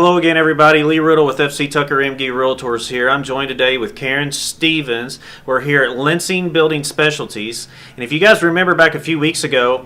Hello again, everybody. Lee Riddle with FC Tucker MG Realtors here. I'm joined today with Karen Stevens. We're here at Lansing Building Specialties. And if you guys remember back a few weeks ago,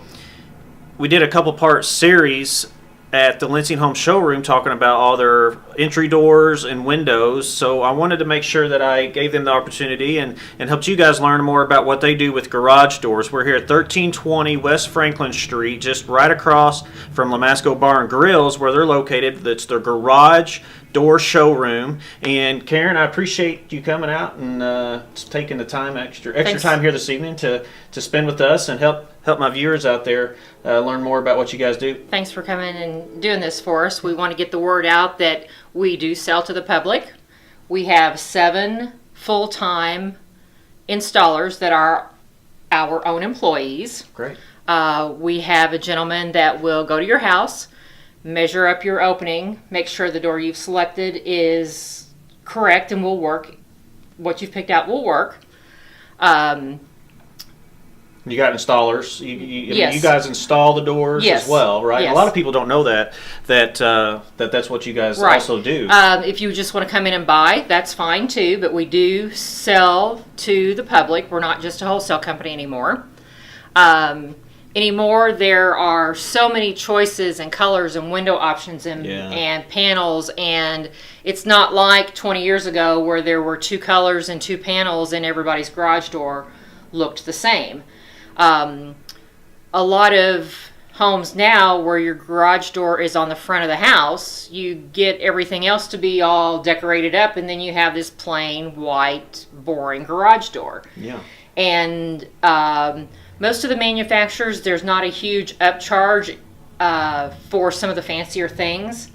we did a couple-part series at the Lansing Home Showroom talking about all their entry doors and windows. So I wanted to make sure that I gave them the opportunity and helped you guys learn more about what they do with garage doors. We're here at 1320 West Franklin Street, just right across from Lamasco Bar and Grills where they're located. That's their garage door showroom. And Karen, I appreciate you coming out and taking the time, extra time here this evening to spend with us and help my viewers out there learn more about what you guys do. Thanks for coming and doing this for us. We want to get the word out that we do sell to the public. We have 7 full-time installers that are our own employees. Great. We have a gentleman that will go to your house, measure up your opening, make sure the door you've selected is correct and will work. What you've picked out will work. You got installers. Yes. You guys install the doors as well, right? Yes. A lot of people don't know that's what you guys also do. If you just want to come in and buy, that's fine too, but we do sell to the public. We're not just a wholesale company anymore. Anymore, there are so many choices and colors and window options and panels, and it's not like 20 years ago where there were 2 colors and 2 panels and everybody's garage door looked the same. A lot of homes now where your garage door is on the front of the house, you get everything else to be all decorated up, and then you have this plain white boring garage door. Yeah. And most of the manufacturers, there's not a huge upcharge for some of the fancier things.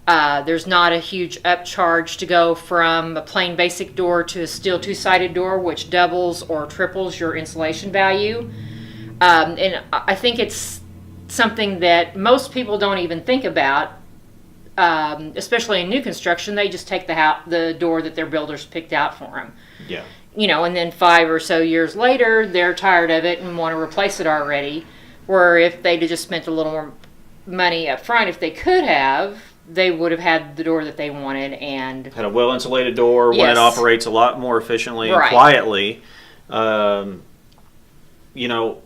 There's not a huge upcharge to go from a plain basic door to a steel 2-sided door, which doubles or triples your insulation value. And I think it's something that most people don't even think about, especially in new construction. They just take the door that their builders picked out for them. Yeah. You know, and then 5 or so years later, they're tired of it and want to replace it already. Where if they'd just spent a little more money up front, if they could have, they would have had the door that they wanted and had a well-insulated door, one that operates a lot more efficiently and quietly. You know,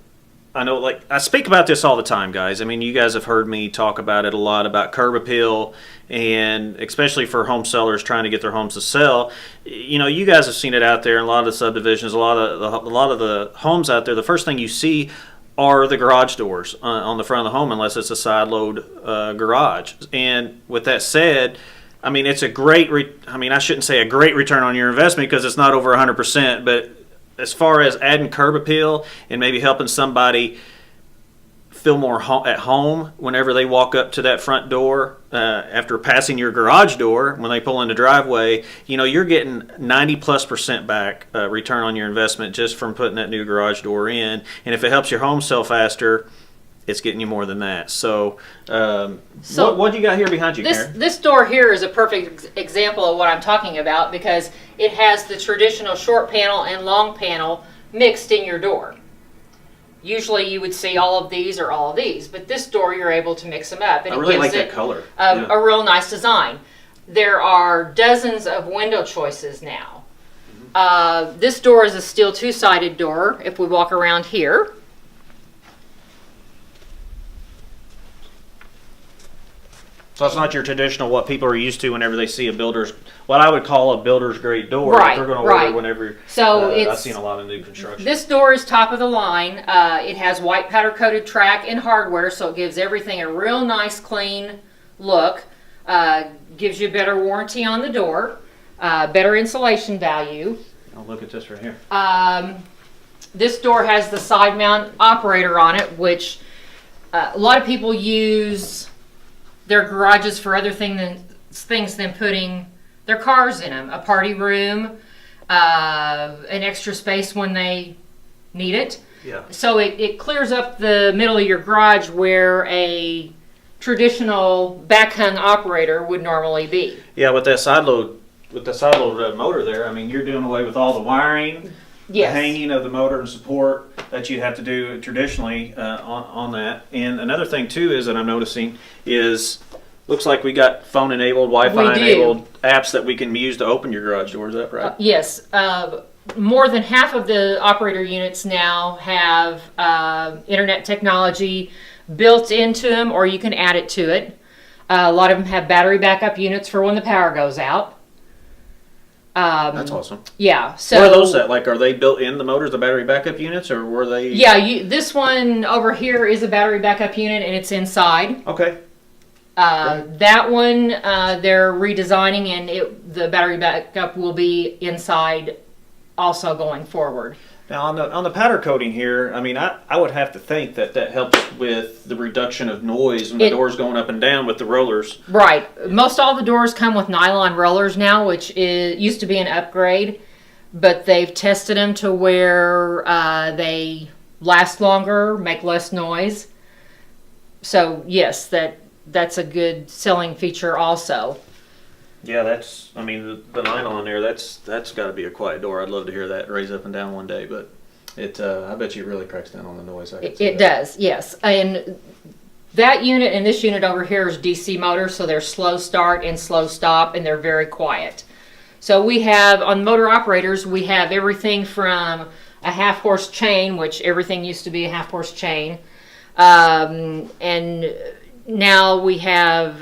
I know, like, I speak about this all the time, guys. I mean, you guys have heard me talk about it a lot, about curb appeal, and especially for home sellers trying to get their homes to sell. You know, you guys have seen it out there in a lot of the subdivisions, a lot of the homes out there. The first thing you see are the garage doors on the front of the home, unless it's a side load garage. And with that said, I mean, it's a great, I shouldn't say a great return on your investment because it's not over 100%, but as far as adding curb appeal and maybe helping somebody feel more at home whenever they walk up to that front door after passing your garage door when they pull in the driveway, you know, you're getting 90+% back return on your investment just from putting that new garage door in. And if it helps your home sell faster, it's getting you more than that. So what do you got here behind you, Karen? This door here is a perfect example of what I'm talking about because it has the traditional short panel and long panel mixed in your door. Usually you would see all of these or all of these, but this door you're able to mix them up. And I really like that color. A real nice design. There are dozens of window choices now. This door is a steel 2-sided door. If we walk around here, so it's not your traditional what people are used to whenever they see what I would call a builder's grade door. Right, they're going to order whenever. So I've seen a lot of new construction. This door is top of the line. It has white powder coated track and hardware, so it gives everything a real nice clean look. Gives you better warranty on the door, better insulation value. Oh, look at this right here. This door has the side mount operator on it, which a lot of people use their garages for other things than putting their cars in them. A party room, an extra space when they need it. Yeah. So it clears up the middle of your garage where a traditional back-hung operator would normally be. Yeah, with that side load motor there, I mean, you're doing away with all the wiring, the hanging of the motor and support that you have to do traditionally on that. And another thing too is that I'm noticing is Looks like we got phone enabled, Wi-Fi We do. enabled apps that we can use to open your garage doors up, right? Yes. More than half of the operator units now have internet technology built into them, or you can add it to it. A lot of them have battery backup units for when the power goes out. That's awesome. Yeah. So Where are those at? Like, are they built in the motors, the battery backup units, or were they? Yeah, this one over here is a battery backup unit, and it's inside. Okay. That one they're redesigning, and the battery backup will be inside also going forward. Now on the powder coating here, I mean, I would have to think that helps with the reduction of noise when the door's going up and down with the rollers. Right. Most all the doors come with nylon rollers now, which used to be an upgrade, but they've tested them to where they last longer, make less noise. So yes, that's a good selling feature also. Yeah, I mean, the nylon there, that's got to be a quiet door. I'd love to hear that raise up and down one day, but I bet you it really cracks down on the noise. It does, yes. And that unit and this unit over here is DC motor, so they're slow start and slow stop, and they're very quiet. So we have, on motor operators, we have everything from a half-horse chain, which everything used to be a half-horse chain, and now we have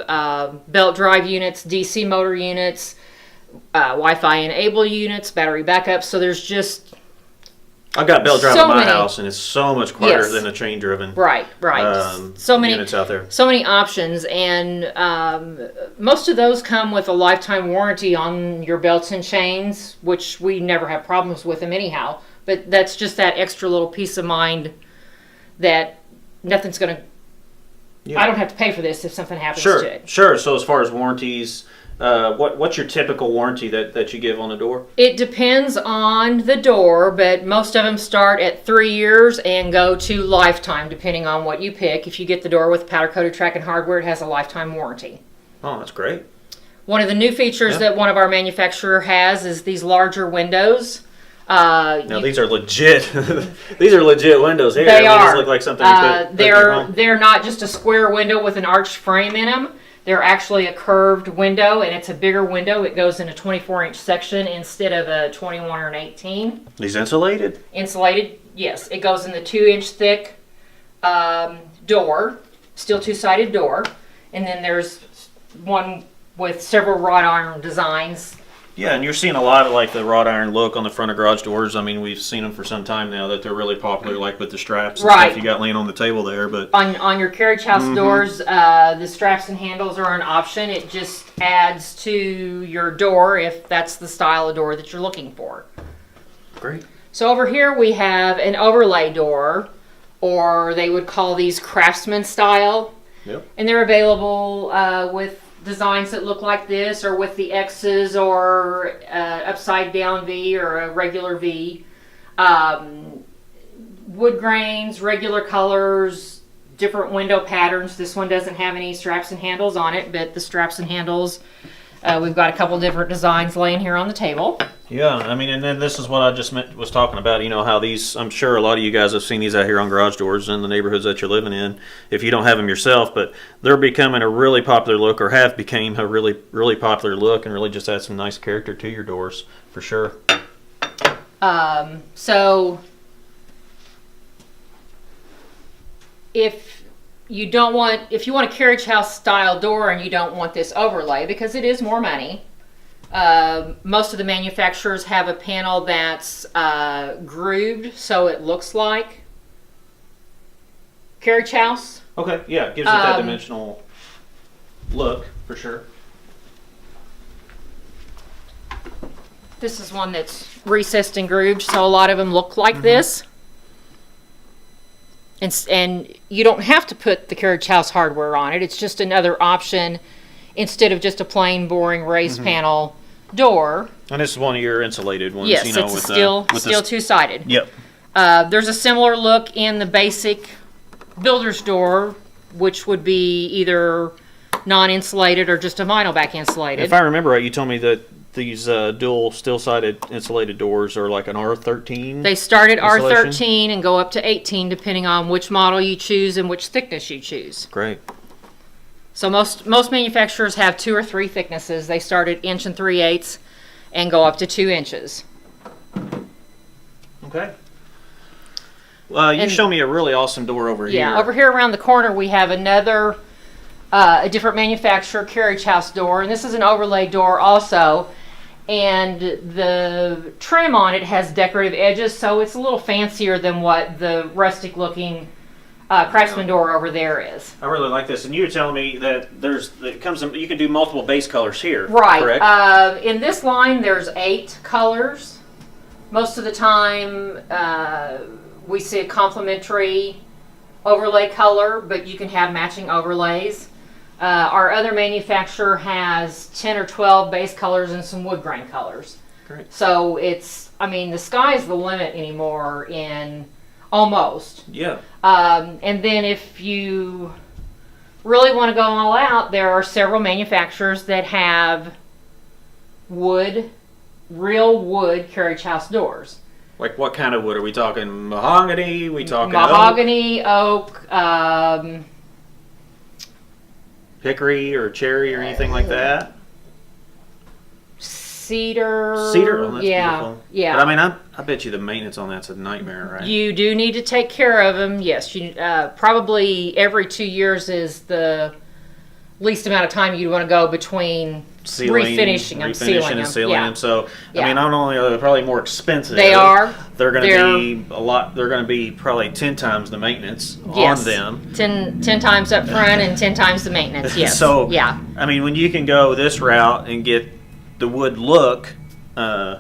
belt drive units, DC motor units, Wi-Fi enable units, battery backups. So there's just I've got belt drive so in my many. house, and it's so much quieter Yes. than a chain driven. right. So many units out there. so many options, and most of those come with a lifetime warranty on your belts and chains, which we never have problems with them anyhow. But that's just that extra little peace of mind that nothing's going to. Yeah. I don't have to pay for this if something happens Sure, to it. sure. So as far as warranties, what's your typical warranty that you give on a door? It depends on the door, but most of them start at 3 years and go to lifetime, depending on what you pick. If you get the door with powder coated track and hardware, it has a lifetime warranty. Oh, that's great. One of the new features that one of our manufacturer has is these larger windows. Now these are legit. These are legit windows here. They are. These look like something you put in your home. They're not just a square window with an arched frame in them. They're actually a curved window, and it's a bigger window. It goes in a 24-inch section instead of a 21 or an 18. These insulated? Insulated, yes. It goes in the 2-inch thick door, still two-sided door, and then there's one with several wrought iron designs. Yeah, and you're seeing a lot of like the wrought iron look on the front of garage doors. I mean, we've seen them for some time now that they're really popular, like with the straps and Right. stuff you got laying on the table there. But On your carriage house doors, the straps and handles are an option. It just adds to your door if that's the style of door that you're looking for. great. So over here we have an overlay door, or they would call these craftsman style. Yep. And they're available with designs that look like this, or with the X's, or upside down V, or a regular V. Wood grains, regular colors, different window patterns. This one doesn't have any straps and handles on it, but the straps and handles, we've got a couple different designs laying here on the table. Yeah, I mean, and then this is what I just was talking about. You know how these, I'm sure a lot of you guys have seen these out here on garage doors in the neighborhoods that you're living in, if you don't have them yourself, but they're becoming a really popular look, or have become a really, really popular look, and really just add some nice character to your doors, for sure. So if you want a carriage house style door and you don't want this overlay, because it is more money, most of the manufacturers have a panel that's grooved so it looks like carriage house. Okay, yeah, it gives it that dimensional look, for sure. This is one that's recessed and grooved, so a lot of them look like this. And you don't have to put the carriage house hardware on it. It's just another option instead of just a plain, boring raised panel door. And this is one of your insulated ones, Yes, you know, it's with still this. two-sided. Yep. There's a similar look in the basic builder's door, which would be either non-insulated or just a vinyl back insulated. If I remember right, you told me that these dual steel-sided insulated doors are like an R13. They start at Installation? R13 and go up to 18 depending on which model you choose and which thickness you choose. Great. So most manufacturers have 2 or 3 thicknesses. They start at 1 3/8 and go up to 2 inches. Okay. Well, you show me a really awesome door over here. Yeah, over here around the corner we have another, a different manufacturer carriage house door, and this is an overlay door also. And the trim on it has decorative edges, so it's a little fancier than what the rustic looking Craftsman door over there is. I really like this, and you were telling me that you can do multiple base colors here. Right. Correct? In this line, there's 8 colors. Most of the time, we see a complementary overlay color, but you can have matching overlays. Our other manufacturer has 10 or 12 base colors and some wood grain colors. Great. So the sky's the limit anymore in almost. Yeah. And then if you really want to go all out, there are several manufacturers that have real wood carriage house doors. Like what kind of wood? Are we talking mahogany? We talking mahogany, oak, hickory or cherry or anything like that? Cedar. Cedar? Oh, that's yeah, beautiful. yeah. But I mean, I bet you the maintenance on that's a nightmare, right? You do need to take care of them. Yes, you probably every 2 years is the least amount of time you want to go between refinishing them, sealing and sealing them. them. So Yeah. I mean, not only are they probably more expensive, They are. They're going to be a lot. They're going to be probably 10 times the maintenance Yes. on them. 10 times up front and 10 times the maintenance. Yes. So yeah. I mean, when you can go this route and get the wood look, I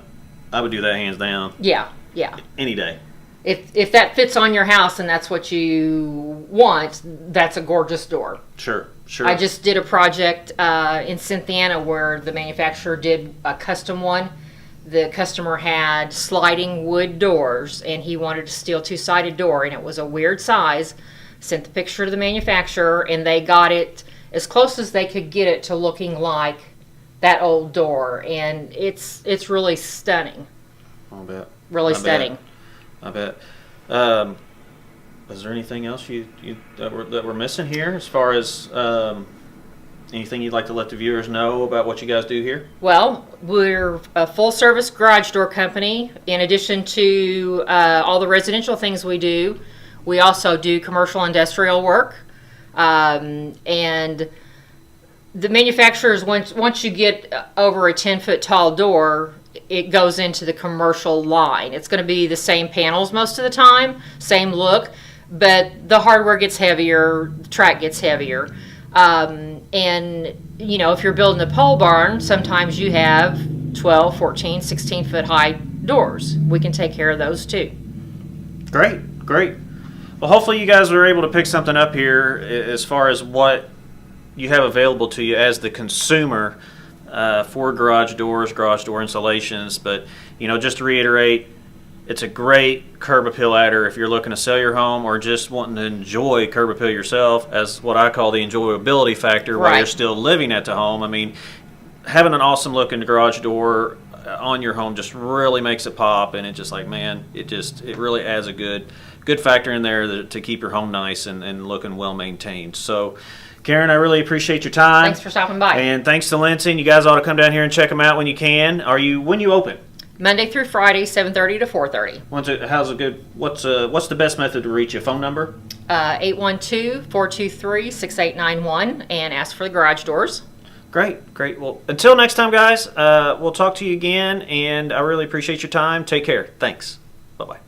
would do that hands down. Yeah. Yeah. Any day. If that fits on your house and that's what you want, that's a gorgeous door. Sure. I just did a project in Cynthiana where the manufacturer did a custom one. The customer had sliding wood doors and he wanted a steel 2-sided door, and it was a weird size. Sent the picture to the manufacturer and they got it as close as they could get it to looking like that old door, and it's really stunning. I'll bet. Really stunning. I bet. Is there anything else that we're missing here as far as anything you'd like to let the viewers know about what you guys do here? Well, we're a full-service garage door company. In addition to all the residential things we do, we also do commercial industrial work. And the manufacturers, once you get over a 10-foot tall door, it goes into the commercial line. It's going to be the same panels most of the time, same look, but the hardware gets heavier, the track gets heavier. And, if you're building a pole barn, sometimes you have 12, 14, 16-foot high doors. We can take care of those too. Great. Well, hopefully you guys were able to pick something up here as far as what you have available to you as the consumer for garage doors, garage door installations. But, just to reiterate, it's a great curb appeal adder if you're looking to sell your home or just wanting to enjoy curb appeal yourself, as what I call the enjoyability factor while Right. you're still living at the home. I mean, having an awesome looking garage door on your home just really makes it pop, and it's just like, man, it really adds a good factor in there to keep your home nice and looking well maintained. So, Karen, I really appreciate your time. Thanks for stopping by. And thanks to Linton. You guys ought to come down here and check them out when you can. When you open? Monday through Friday, 7:30 to 4:30. What's the best method to reach you? Phone number? 812-423-6891, and ask for the garage doors. Great. Well, until next time, guys, we'll talk to you again, and I really appreciate your time. Take care. Thanks. Bye-bye.